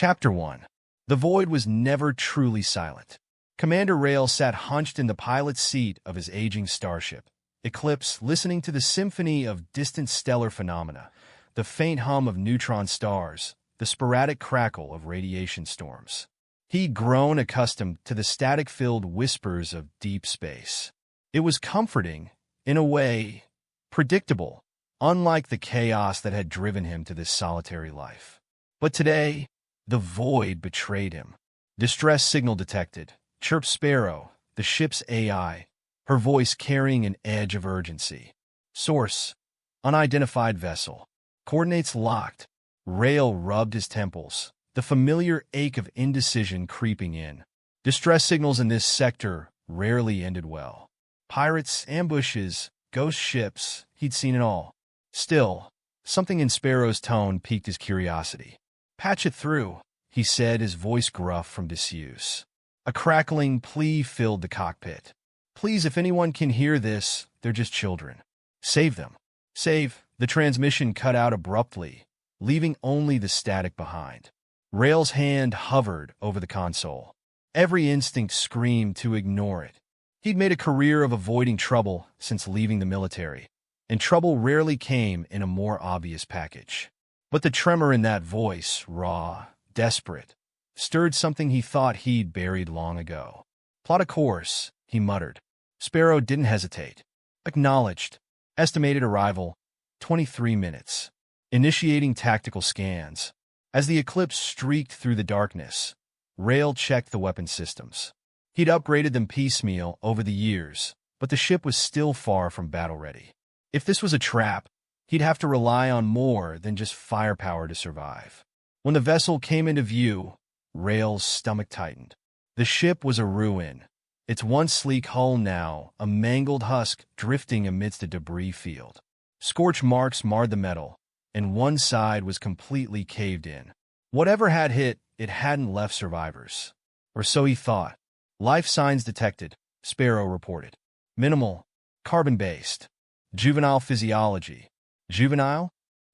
Chapter 1. The void was never truly silent. Commander Rail sat hunched in the pilot's seat of his aging starship, Eclipse, listening to the symphony of distant stellar phenomena, the faint hum of neutron stars, the sporadic crackle of radiation storms. He'd grown accustomed to the static-filled whispers of deep space. It was comforting, in a way, predictable, unlike the chaos that had driven him to this solitary life. But today, the void betrayed him. Distress signal detected, chirped Sparrow, the ship's AI, her voice carrying an edge of urgency. Source: unidentified vessel. Coordinates locked. Rail rubbed his temples, the familiar ache of indecision creeping in. Distress signals in this sector rarely ended well. Pirates, ambushes, ghost ships, he'd seen it all. Still, something in Sparrow's tone piqued his curiosity. "Patch it through," he said, his voice gruff from disuse. A crackling plea filled the cockpit. "Please, if anyone can hear this, they're just children. Save them. Save." The transmission cut out abruptly, leaving only the static behind. Rail's hand hovered over the console. Every instinct screamed to ignore it. He'd made a career of avoiding trouble since leaving the military, and trouble rarely came in a more obvious package. But the tremor in that voice, raw, desperate, stirred something he thought he'd buried long ago. "Plot a course," he muttered. Sparrow didn't hesitate. "Acknowledged. Estimated arrival, 23 minutes. Initiating tactical scans." As the Eclipse streaked through the darkness, Rail checked the weapon systems. He'd upgraded them piecemeal over the years, but the ship was still far from battle-ready. If this was a trap, he'd have to rely on more than just firepower to survive. When the vessel came into view, Rail's stomach tightened. The ship was a ruin, its once sleek hull now a mangled husk drifting amidst a debris field. Scorch marks marred the metal, and one side was completely caved in. Whatever had hit, it hadn't left survivors. Or so he thought. "Life signs detected," Sparrow reported. "Minimal. Carbon-based. Juvenile physiology." Juvenile?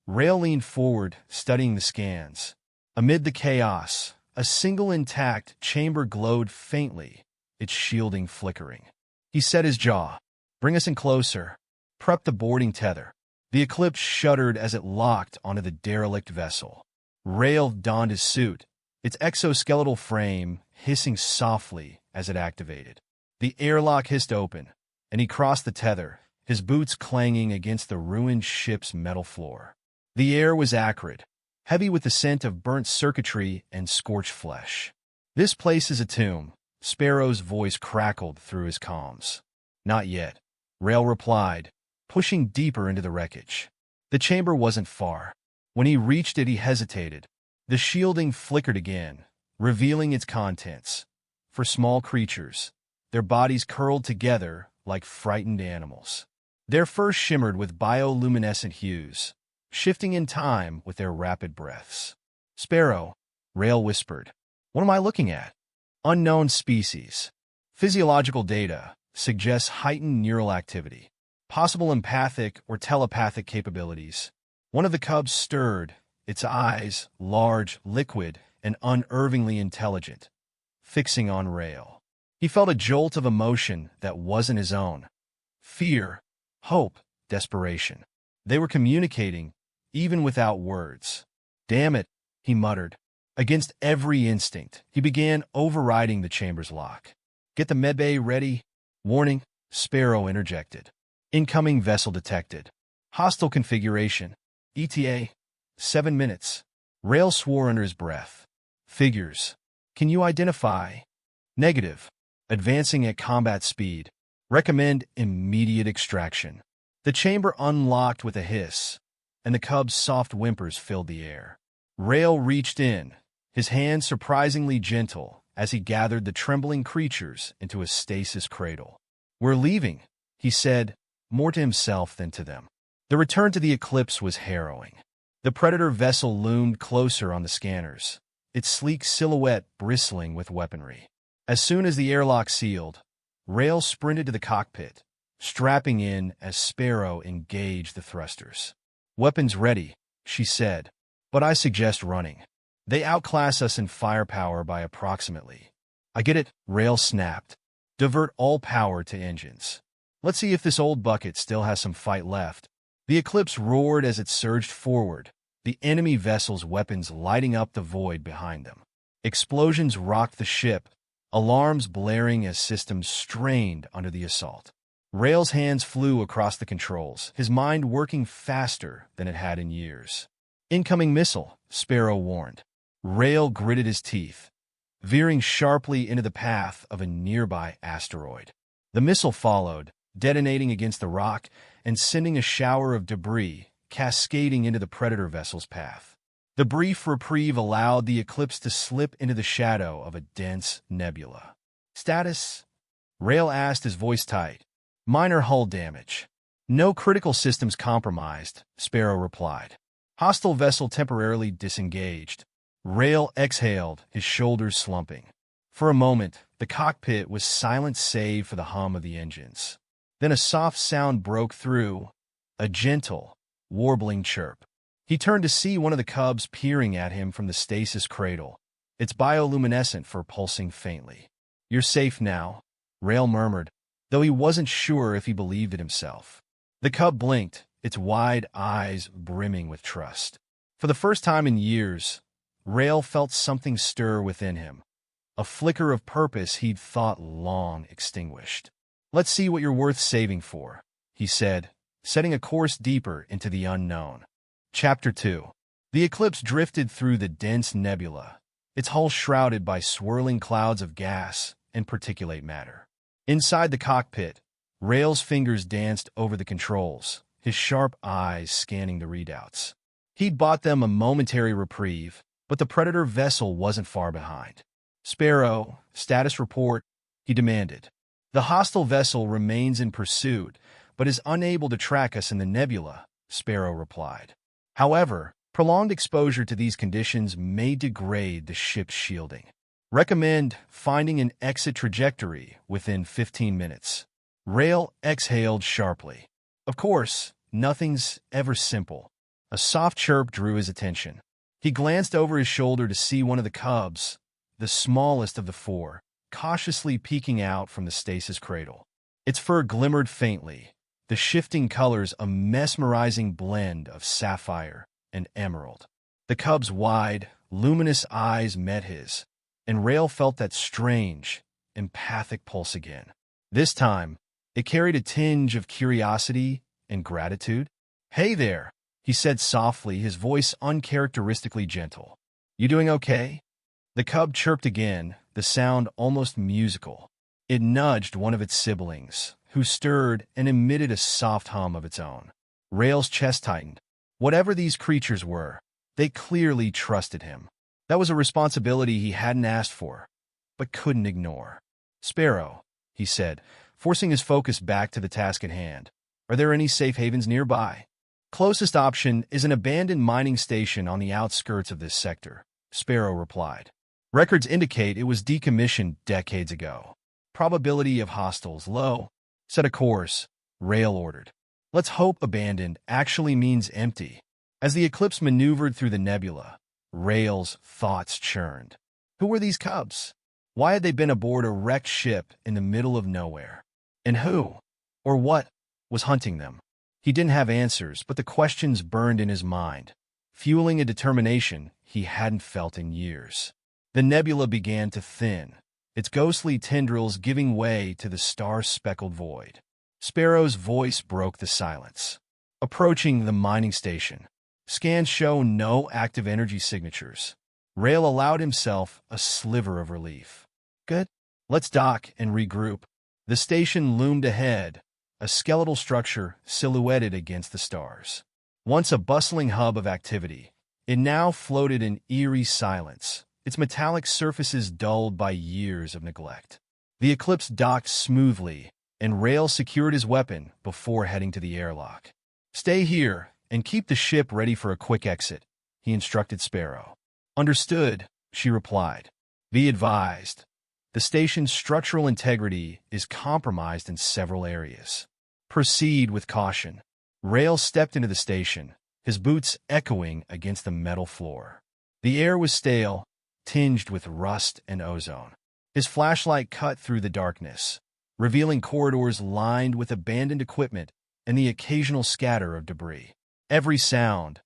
Rail leaned forward, studying the scans. Amid the chaos, a single intact chamber glowed faintly, its shielding flickering. He set his jaw. "Bring us in closer." Prep the boarding tether. The Eclipse shuddered as it locked onto the derelict vessel. Rail donned his suit, its exoskeletal frame hissing softly as it activated. The airlock hissed open, and he crossed the tether, his boots clanging against the ruined ship's metal floor. The air was acrid, heavy with the scent of burnt circuitry and scorched flesh. "This place is a tomb," Sparrow's voice crackled through his comms. "Not yet," Rail replied, pushing deeper into the wreckage. The chamber wasn't far. When he reached it, he hesitated. The shielding flickered again, revealing its contents. For small creatures, their bodies curled together like frightened animals. Their fur shimmered with bioluminescent hues, shifting in time with their rapid breaths. "Sparrow," Rail whispered. "What am I looking at?" "Unknown species. Physiological data suggests heightened neural activity. Possible empathic or telepathic capabilities." One of the cubs stirred, its eyes, large, liquid, and unervingly intelligent, fixing on Rail. He felt a jolt of emotion that wasn't his own. Fear, hope, desperation. They were communicating, even without words. "Damn it," he muttered. Against every instinct, he began overriding the chamber's lock. "Get the medbay ready." "Warning," Sparrow interjected. "Incoming vessel detected. Hostile configuration. ETA, 7 minutes. Rail swore under his breath. "Figures. Can you identify?" "Negative. Advancing at combat speed. Recommend immediate extraction." The chamber unlocked with a hiss, and the cub's soft whimpers filled the air. Rail reached in, his hand surprisingly gentle as he gathered the trembling creatures into a stasis cradle. "We're leaving," he said, more to himself than to them. The return to the Eclipse was harrowing. The Predator vessel loomed closer on the scanners, its sleek silhouette bristling with weaponry. As soon as the airlock sealed, Rail sprinted to the cockpit, strapping in as Sparrow engaged the thrusters. "Weapons ready," she said, "but I suggest running." They outclass us in firepower by approximately. I get it, Rail snapped. Divert all power to engines. Let's see if this old bucket still has some fight left. The Eclipse roared as it surged forward, the enemy vessel's weapons lighting up the void behind them. Explosions rocked the ship, alarms blaring as systems strained under the assault. Rail's hands flew across the controls, his mind working faster than it had in years. Incoming missile, Sparrow warned. Rail gritted his teeth, veering sharply into the path of a nearby asteroid. The missile followed, detonating against the rock and sending a shower of debris cascading into the Predator vessel's path. The brief reprieve allowed the Eclipse to slip into the shadow of a dense nebula. Status? Rail asked, his voice tight. Minor hull damage. No critical systems compromised, Sparrow replied. Hostile vessel temporarily disengaged. Rail exhaled, his shoulders slumping. For a moment, the cockpit was silent save for the hum of the engines. Then a soft sound broke through, a gentle, warbling chirp. He turned to see one of the cubs peering at him from the stasis cradle, its bioluminescent fur pulsing faintly. You're safe now, Rail murmured, though he wasn't sure if he believed it himself. The cub blinked, its wide eyes brimming with trust. For the first time in years, Rail felt something stir within him, a flicker of purpose he'd thought long extinguished. Let's see what you're worth saving for, he said, setting a course deeper into the unknown. Chapter 2. The Eclipse drifted through the dense nebula, its hull shrouded by swirling clouds of gas and particulate matter. Inside the cockpit, Rail's fingers danced over the controls, his sharp eyes scanning the readouts. He'd bought them a momentary reprieve, but the Predator vessel wasn't far behind. Sparrow, status report, he demanded. The hostile vessel remains in pursuit, but is unable to track us in the nebula, Sparrow replied. However, prolonged exposure to these conditions may degrade the ship's shielding. Recommend finding an exit trajectory within 15 minutes. Rail exhaled sharply. Of course, nothing's ever simple. A soft chirp drew his attention. He glanced over his shoulder to see one of the cubs, the smallest of the four, cautiously peeking out from the stasis cradle. Its fur glimmered faintly, the shifting colors a mesmerizing blend of sapphire and emerald. The cub's wide, luminous eyes met his, and Rail felt that strange, empathic pulse again. This time, it carried a tinge of curiosity and gratitude. Hey there, he said softly, his voice uncharacteristically gentle. You doing okay? The cub chirped again, the sound almost musical. It nudged one of its siblings, who stirred and emitted a soft hum of its own. Rail's chest tightened. Whatever these creatures were, they clearly trusted him. That was a responsibility he hadn't asked for, but couldn't ignore. Sparrow, he said, forcing his focus back to the task at hand. Are there any safe havens nearby? Closest option is an abandoned mining station on the outskirts of this sector, Sparrow replied. Records indicate it was decommissioned decades ago. Probability of hostiles low. Set a course, Rail ordered. Let's hope abandoned actually means empty. As the Eclipse maneuvered through the nebula, Rail's thoughts churned. Who were these cubs? Why had they been aboard a wrecked ship in the middle of nowhere? And who, or what, was hunting them? He didn't have answers, but the questions burned in his mind, fueling a determination he hadn't felt in years. The nebula began to thin, its ghostly tendrils giving way to the star-speckled void. Sparrow's voice broke the silence. Approaching the mining station. Scans show no active energy signatures. Rail allowed himself a sliver of relief. Good. Let's dock and regroup. The station loomed ahead, a skeletal structure silhouetted against the stars. Once a bustling hub of activity, it now floated in eerie silence, its metallic surfaces dulled by years of neglect. The Eclipse docked smoothly, and Rail secured his weapon before heading to the airlock. Stay here and keep the ship ready for a quick exit, he instructed Sparrow. Understood, she replied. Be advised. The station's structural integrity is compromised in several areas. Proceed with caution. Rail stepped into the station, his boots echoing against the metal floor. The air was stale, tinged with rust and ozone. His flashlight cut through the darkness, revealing corridors lined with abandoned equipment and the occasional scatter of debris. Every sound,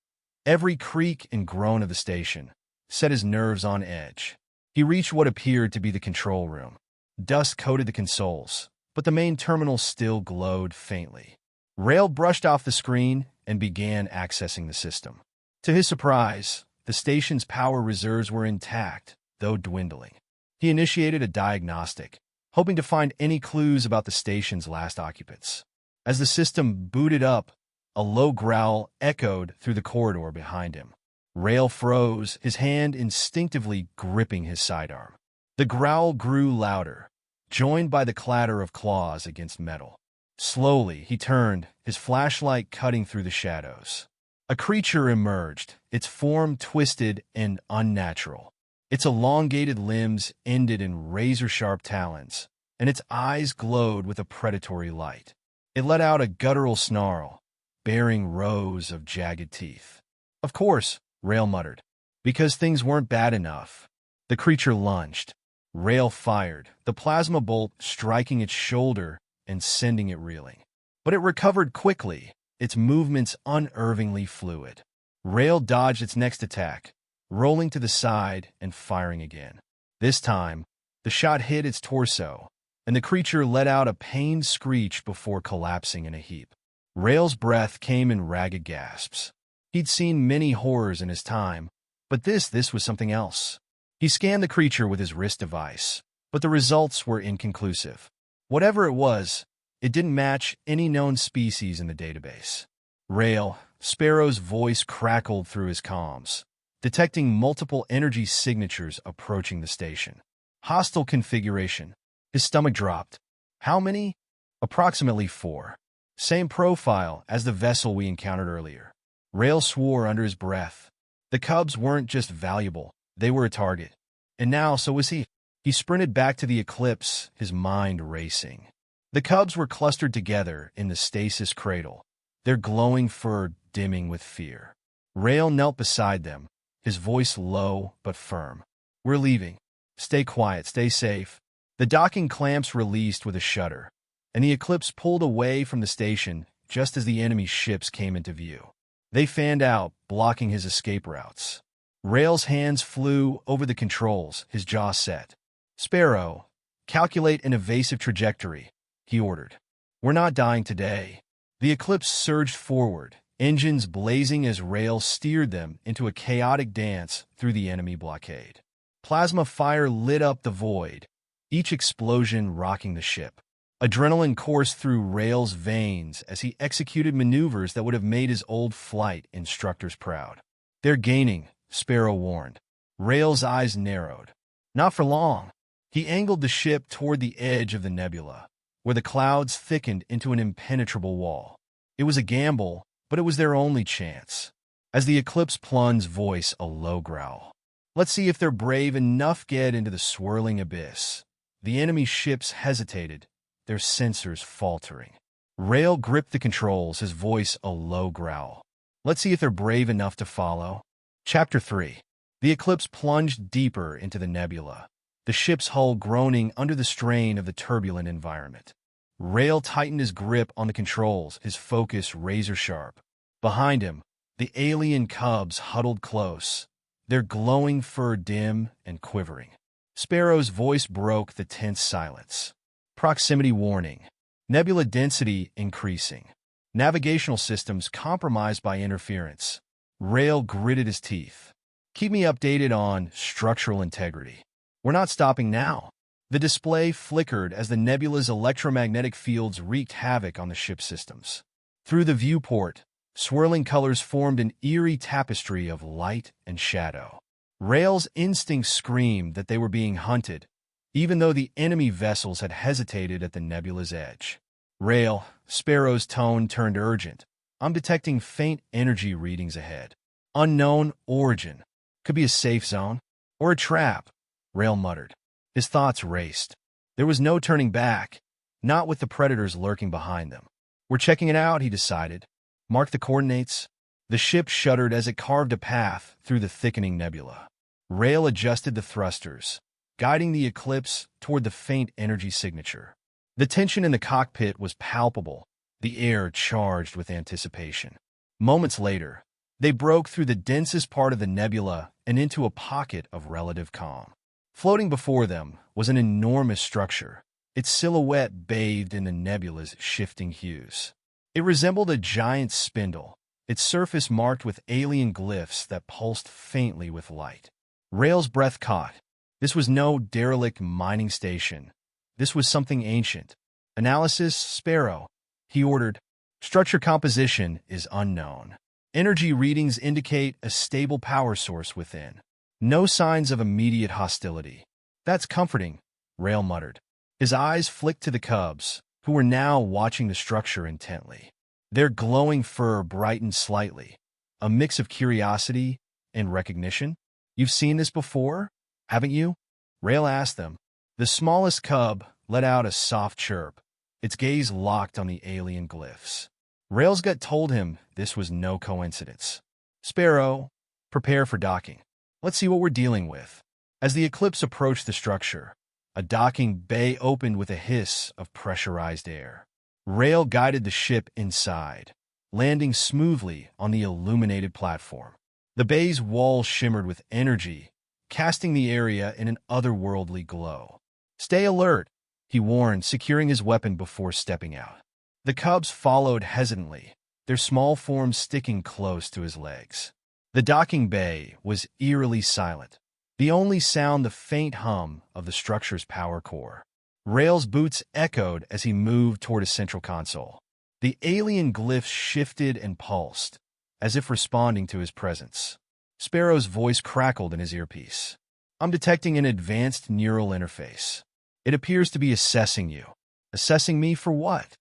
every creak and groan of the station, set his nerves on edge. He reached what appeared to be the control room. Dust coated the consoles, but the main terminal still glowed faintly. Rail brushed off the screen and began accessing the system. To his surprise, the station's power reserves were intact, though dwindling. He initiated a diagnostic, hoping to find any clues about the station's last occupants. As the system booted up, a low growl echoed through the corridor behind him. Rail froze, his hand instinctively gripping his sidearm. The growl grew louder, joined by the clatter of claws against metal. Slowly, he turned, his flashlight cutting through the shadows. A creature emerged, its form twisted and unnatural. Its elongated limbs ended in razor-sharp talons, and its eyes glowed with a predatory light. It let out a guttural snarl, bearing rows of jagged teeth. "Of course," Rail muttered, "because things weren't bad enough." The creature lunged. Rail fired, the plasma bolt striking its shoulder and sending it reeling. But it recovered quickly, its movements unervingly fluid. Rail dodged its next attack, rolling to the side and firing again. This time, the shot hit its torso, and the creature let out a pained screech before collapsing in a heap. Rail's breath came in ragged gasps. He'd seen many horrors in his time, but this was something else. He scanned the creature with his wrist device, but the results were inconclusive. Whatever it was, it didn't match any known species in the database. Rail, Sparrow's voice crackled through his comms, detecting multiple energy signatures approaching the station. Hostile configuration. His stomach dropped. How many? Approximately 4. Same profile as the vessel we encountered earlier. Rail swore under his breath. The cubs weren't just valuable, they were a target. And now, so was he. He sprinted back to the Eclipse, his mind racing. The cubs were clustered together in the stasis cradle, their glowing fur dimming with fear. Rail knelt beside them, his voice low but firm. "We're leaving. Stay quiet, stay safe." The docking clamps released with a shudder, and the Eclipse pulled away from the station just as the enemy ships came into view. They fanned out, blocking his escape routes. Rail's hands flew over the controls, his jaw set. "Sparrow, calculate an evasive trajectory," he ordered. "We're not dying today." The Eclipse surged forward, engines blazing as Rail steered them into a chaotic dance through the enemy blockade. Plasma fire lit up the void, each explosion rocking the ship. Adrenaline coursed through Rail's veins as he executed maneuvers that would have made his old flight instructors proud. "They're gaining," Sparrow warned. Rail's eyes narrowed. Not for long. He angled the ship toward the edge of the nebula, where the clouds thickened into an impenetrable wall. It was a gamble, but it was their only chance. As the Eclipse plunged, voice a low growl. "Let's see if they're brave enough to get into the swirling abyss." The enemy ships hesitated, their sensors faltering. Rail gripped the controls, his voice a low growl. "Let's see if they're brave enough to follow." Chapter 3. The Eclipse plunged deeper into the nebula, the ship's hull groaning under the strain of the turbulent environment. Rail tightened his grip on the controls, his focus razor-sharp. Behind him, the alien cubs huddled close, their glowing fur dim and quivering. Sparrow's voice broke the tense silence. "Proximity warning. Nebula density increasing. Navigational systems compromised by interference." Rail gritted his teeth. "Keep me updated on structural integrity." "We're not stopping now." The display flickered as the nebula's electromagnetic fields wreaked havoc on the ship's systems. Through the viewport, swirling colors formed an eerie tapestry of light and shadow. Rail's instincts screamed that they were being hunted, even though the enemy vessels had hesitated at the nebula's edge. "Rail," Sparrow's tone turned urgent. "I'm detecting faint energy readings ahead. Unknown origin. Could be a safe zone. Or a trap," Rail muttered. His thoughts raced. There was no turning back, not with the predators lurking behind them. "We're checking it out," he decided. "Mark the coordinates." The ship shuddered as it carved a path through the thickening nebula. Rail adjusted the thrusters, guiding the Eclipse toward the faint energy signature. The tension in the cockpit was palpable, the air charged with anticipation. Moments later, they broke through the densest part of the nebula and into a pocket of relative calm. Floating before them was an enormous structure, its silhouette bathed in the nebula's shifting hues. It resembled a giant spindle, its surface marked with alien glyphs that pulsed faintly with light. Rail's breath caught. This was no derelict mining station. This was something ancient. Analysis, Sparrow, he ordered. Structure composition is unknown. Energy readings indicate a stable power source within. No signs of immediate hostility. That's comforting, Rail muttered. His eyes flicked to the cubs, who were now watching the structure intently. Their glowing fur brightened slightly, a mix of curiosity and recognition. You've seen this before, haven't you? Rail asked them. The smallest cub let out a soft chirp, its gaze locked on the alien glyphs. Rail's gut told him this was no coincidence. Sparrow, prepare for docking. Let's see what we're dealing with. As the Eclipse approached the structure, a docking bay opened with a hiss of pressurized air. Rail guided the ship inside, landing smoothly on the illuminated platform. The bay's walls shimmered with energy, casting the area in an otherworldly glow. Stay alert, he warned, securing his weapon before stepping out. The cubs followed hesitantly, their small forms sticking close to his legs. The docking bay was eerily silent, the only sound the faint hum of the structure's power core. Rail's boots echoed as he moved toward a central console. The alien glyphs shifted and pulsed, as if responding to his presence. Sparrow's voice crackled in his earpiece. I'm detecting an advanced neural interface. It appears to be assessing you. Assessing me for what?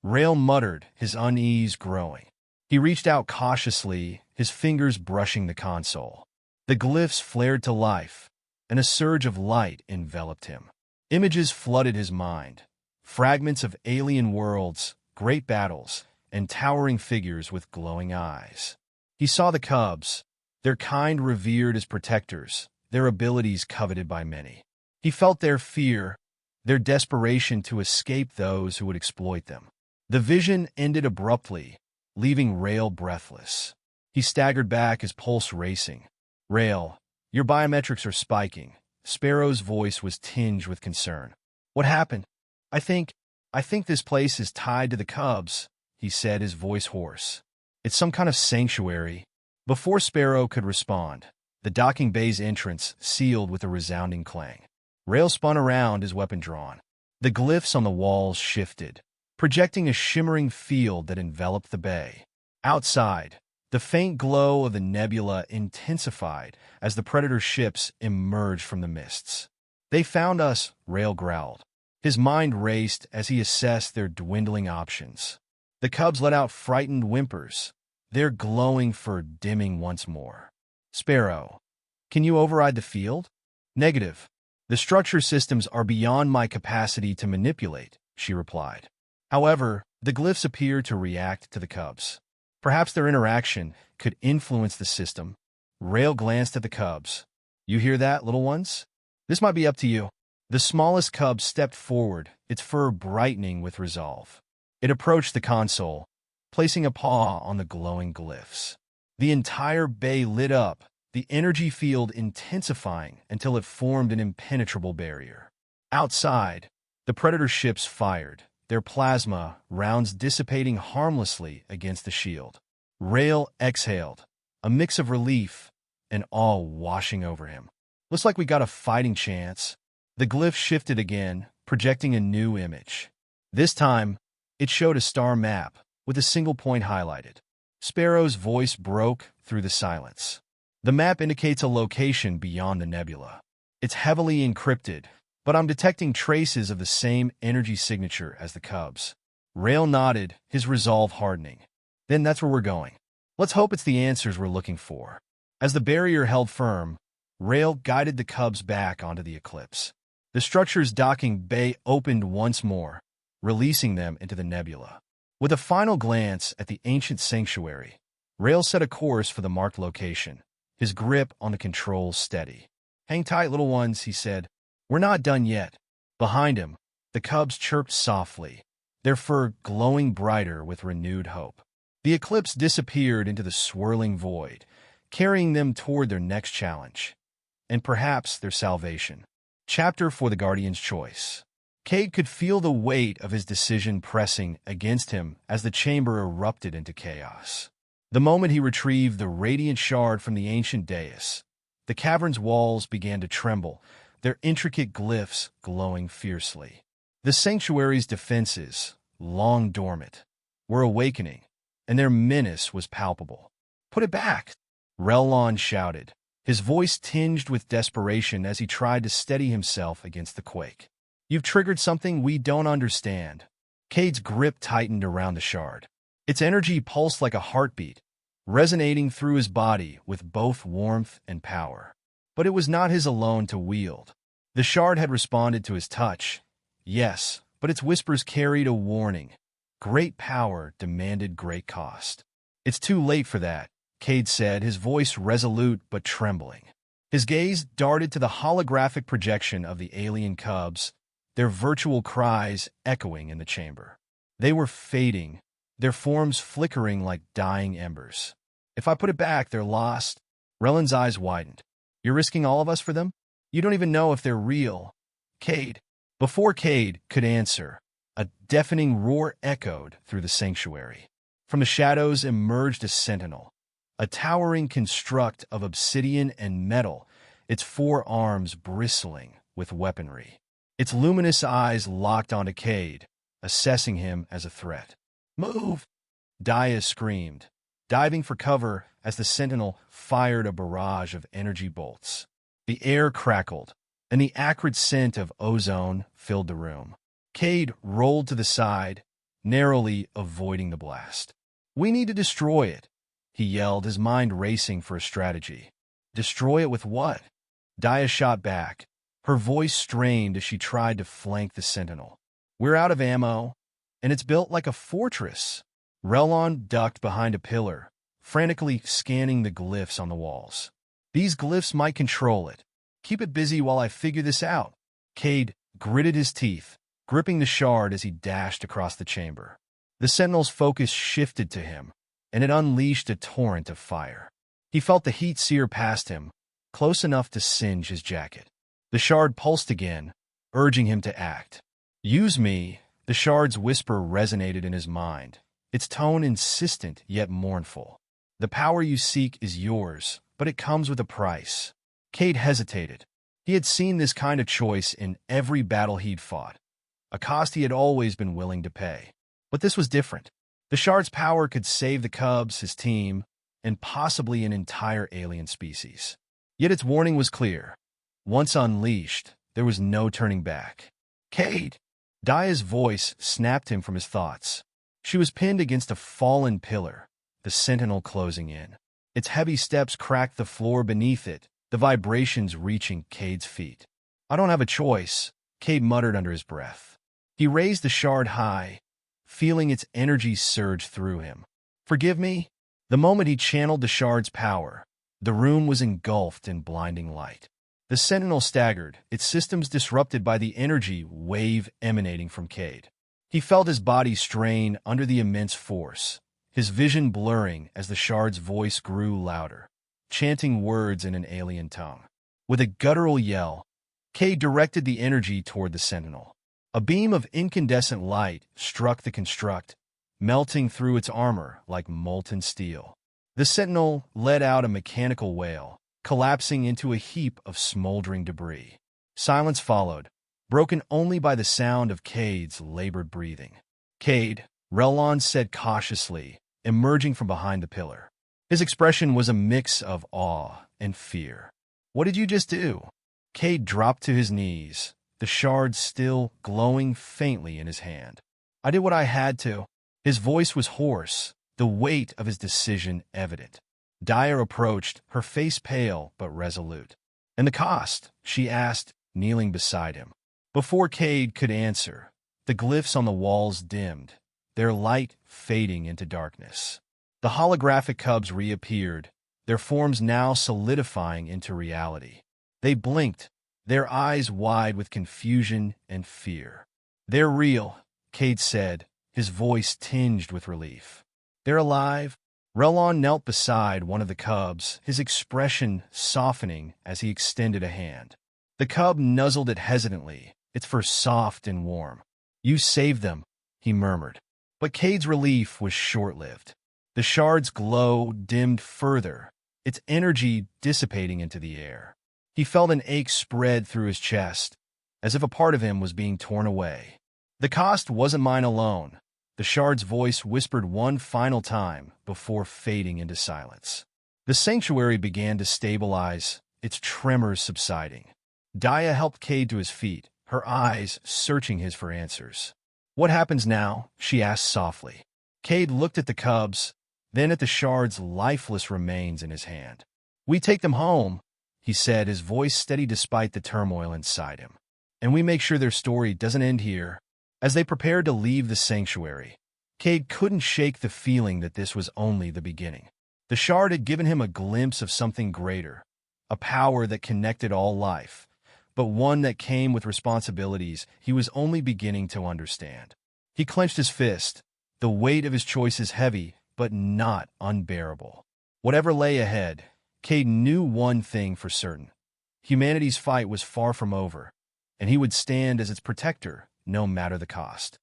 Rail muttered, his unease growing. He reached out cautiously, his fingers brushing the console. The glyphs flared to life, and a surge of light enveloped him. Images flooded his mind, fragments of alien worlds, great battles, and towering figures with glowing eyes. He saw the cubs, their kind revered as protectors, their abilities coveted by many. He felt their fear, their desperation to escape those who would exploit them. The vision ended abruptly, leaving Rail breathless. He staggered back, his pulse racing. Rail, your biometrics are spiking. Sparrow's voice was tinged with concern. What happened? I think this place is tied to the cubs, he said, his voice hoarse. It's some kind of sanctuary. Before Sparrow could respond, the docking bay's entrance sealed with a resounding clang. Rail spun around, his weapon drawn. The glyphs on the walls shifted, projecting a shimmering field that enveloped the bay. Outside, the faint glow of the nebula intensified as the Predator ships emerged from the mists. They found us, Rail growled. His mind raced as he assessed their dwindling options. The cubs let out frightened whimpers, their glowing fur dimming once more. Sparrow, can you override the field? Negative. The structure systems are beyond my capacity to manipulate, she replied. However, the glyphs appear to react to the cubs. Perhaps their interaction could influence the system. Rail glanced at the cubs. You hear that, little ones? This might be up to you. The smallest cub stepped forward, its fur brightening with resolve. It approached the console, placing a paw on the glowing glyphs. The entire bay lit up, the energy field intensifying until it formed an impenetrable barrier. Outside, the Predator ships fired, their plasma rounds dissipating harmlessly against the shield. Rail exhaled, a mix of relief and awe washing over him. Looks like we got a fighting chance. The glyph shifted again, projecting a new image. This time, it showed a star map with a single point highlighted. Sparrow's voice broke through the silence. The map indicates a location beyond the nebula. It's heavily encrypted, but I'm detecting traces of the same energy signature as the cubs. Rail nodded, his resolve hardening. Then that's where we're going. Let's hope it's the answers we're looking for. As the barrier held firm, Rail guided the cubs back onto the Eclipse. The structure's docking bay opened once more, releasing them into the nebula. With a final glance at the ancient sanctuary, Rail set a course for the marked location, his grip on the controls steady. "Hang tight, little ones," he said. "We're not done yet." Behind him, the cubs chirped softly, their fur glowing brighter with renewed hope. The eclipse disappeared into the swirling void, carrying them toward their next challenge, and perhaps their salvation. Chapter for the Guardian's Choice. Cade could feel the weight of his decision pressing against him as the chamber erupted into chaos. The moment he retrieved the radiant shard from the ancient dais, the cavern's walls began to tremble, their intricate glyphs glowing fiercely. The sanctuary's defenses, long dormant, were awakening, and their menace was palpable. "Put it back!" Relon shouted, his voice tinged with desperation as he tried to steady himself against the quake. "You've triggered something we don't understand." Cade's grip tightened around the shard. Its energy pulsed like a heartbeat, resonating through his body with both warmth and power. But it was not his alone to wield. The shard had responded to his touch, yes, but its whispers carried a warning. Great power demanded great cost. "It's too late for that," Cade said, his voice resolute but trembling. His gaze darted to the holographic projection of the alien cubs, their virtual cries echoing in the chamber. They were fading, their forms flickering like dying embers. "If I put it back, they're lost." Rellen's eyes widened. "You're risking all of us for them? You don't even know if they're real." "Cade." Before Cade could answer, a deafening roar echoed through the sanctuary. From the shadows emerged a sentinel, a towering construct of obsidian and metal, its four arms bristling with weaponry. Its luminous eyes locked onto Cade, assessing him as a threat. "Move!" Dia screamed, diving for cover as the sentinel fired a barrage of energy bolts. The air crackled, and the acrid scent of ozone filled the room. Cade rolled to the side, narrowly avoiding the blast. "We need to destroy it," he yelled, his mind racing for a strategy. "Destroy it with what?" Dia shot back, her voice strained as she tried to flank the sentinel. "We're out of ammo, and it's built like a fortress." Relon ducked behind a pillar, frantically scanning the glyphs on the walls. "These glyphs might control it. Keep it busy while I figure this out." Cade gritted his teeth, gripping the shard as he dashed across the chamber. The sentinel's focus shifted to him, and it unleashed a torrent of fire. He felt the heat sear past him, close enough to singe his jacket. The shard pulsed again, urging him to act. "Use me," the shard's whisper resonated in his mind, its tone insistent yet mournful. "The power you seek is yours, but it comes with a price." Cade hesitated. He had seen this kind of choice in every battle he'd fought, a cost he had always been willing to pay. But this was different. The shard's power could save the cubs, his team, and possibly an entire alien species. Yet its warning was clear. Once unleashed, there was no turning back. "Cade!" Dia's voice snapped him from his thoughts. She was pinned against a fallen pillar, the sentinel closing in. Its heavy steps cracked the floor beneath it, the vibrations reaching Cade's feet. "I don't have a choice," Cade muttered under his breath. He raised the shard high, feeling its energy surge through him. "Forgive me?" The moment he channeled the shard's power, the room was engulfed in blinding light. The sentinel staggered, its systems disrupted by the energy wave emanating from Cade. He felt his body strain under the immense force, his vision blurring as the shard's voice grew louder, chanting words in an alien tongue. With a guttural yell, Cade directed the energy toward the sentinel. A beam of incandescent light struck the construct, melting through its armor like molten steel. The sentinel let out a mechanical wail, collapsing into a heap of smoldering debris. Silence followed, broken only by the sound of Cade's labored breathing. "Cade," Relon said cautiously, emerging from behind the pillar. His expression was a mix of awe and fear. "What did you just do?" Cade dropped to his knees, the shard still glowing faintly in his hand. "I did what I had to." His voice was hoarse, the weight of his decision evident. Dia approached, her face pale but resolute. "And the cost?" she asked, kneeling beside him. Before Cade could answer, the glyphs on the walls dimmed, their light fading into darkness. The holographic cubs reappeared, their forms now solidifying into reality. They blinked, their eyes wide with confusion and fear. "They're real," Cade said, his voice tinged with relief. "They're alive." Relon knelt beside one of the cubs, his expression softening as he extended a hand. The cub nuzzled it hesitantly, its fur soft and warm. "You saved them," he murmured. But Cade's relief was short-lived. The shard's glow dimmed further, its energy dissipating into the air. He felt an ache spread through his chest, as if a part of him was being torn away. "The cost wasn't mine alone," the shard's voice whispered one final time before fading into silence. The sanctuary began to stabilize, its tremors subsiding. Daya helped Cade to his feet, her eyes searching his for answers. "What happens now?" she asked softly. Cade looked at the cubs, then at the shard's lifeless remains in his hand. "We take them home," he said, his voice steady despite the turmoil inside him. "And we make sure their story doesn't end here." As they prepared to leave the sanctuary, Cade couldn't shake the feeling that this was only the beginning. The shard had given him a glimpse of something greater, a power that connected all life, but one that came with responsibilities he was only beginning to understand. He clenched his fist, the weight of his choices heavy, but not unbearable. Whatever lay ahead, Cade knew one thing for certain. Humanity's fight was far from over, and he would stand as its protector, no matter the cost.